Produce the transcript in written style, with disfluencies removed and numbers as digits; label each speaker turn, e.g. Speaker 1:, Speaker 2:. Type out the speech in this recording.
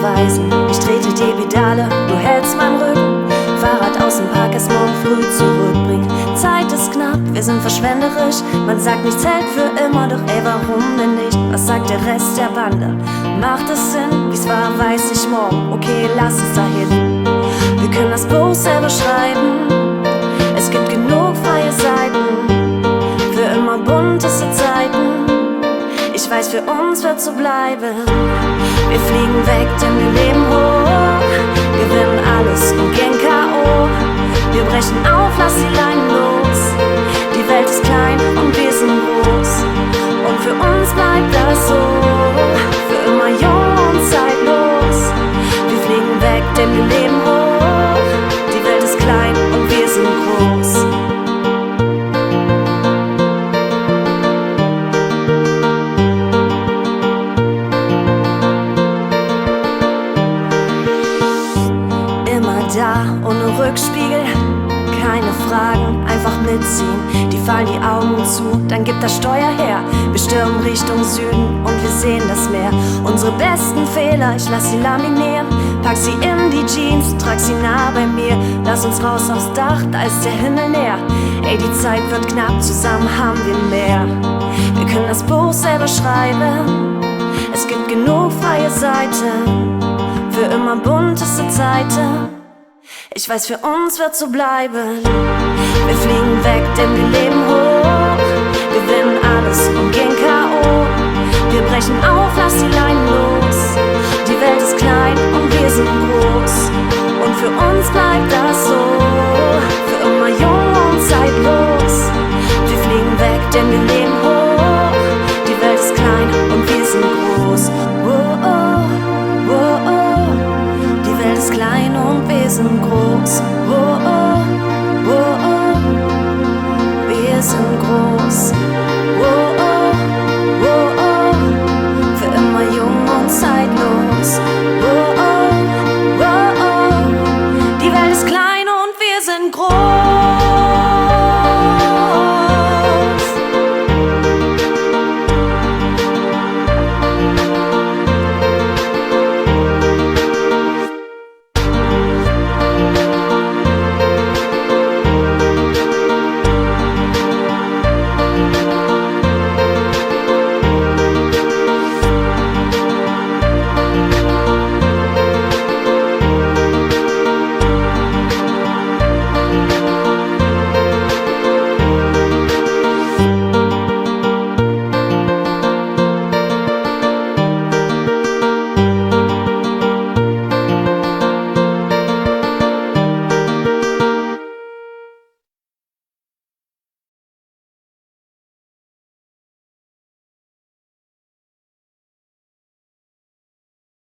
Speaker 1: beweisen. Ich trete die Pedale, du hältst meinen Rücken. Fahrrad aus dem Park, erst morgen früh zurückbringen. Zeit ist knapp, wir sind verschwenderisch. Man sagt, nichts hält für immer, doch ey, warum denn nicht? Was sagt der Rest der Bande? Macht es Sinn? Wie's war, weiß ich morgen. Okay, lass uns dahin. Wir können das Buch selber schreiben. Es gibt genug freie Seiten. Für immer bunteste Zeiten. Ich weiß, für uns wird so bleiben. Wir fliegen weg, denn wir leben hoch. Gewinnen alles und gehen K.O. Wir brechen auf, lass die Leinen los. Die Welt ist klein und wir sind groß. Und für uns bleibt das so. Für immer jung und zeitlos. Wir fliegen weg, denn wir leben hoch. Die Welt ist klein und wir sind groß. Da, ohne Rückspiegel, keine Fragen, einfach mitziehen. Die fallen die Augen zu, dann gibt das Steuer her. Wir stürmen Richtung Süden und wir sehen das Meer. Unsere besten Fehler, ich lass sie laminieren. Pack sie in die Jeans, trag sie nah bei mir. Lass uns raus aufs Dach, da ist der Himmel näher. Ey, die Zeit wird knapp, zusammen haben wir mehr. Wir können das Buch selber schreiben. Es gibt genug freie Seiten. Für immer bunteste Zeiten. Ich weiß, für uns wird so bleiben. Wir fliegen weg, denn wir leben hoch. Gewinnen alles und gehen K.O. Wir brechen auf, lass die Leinen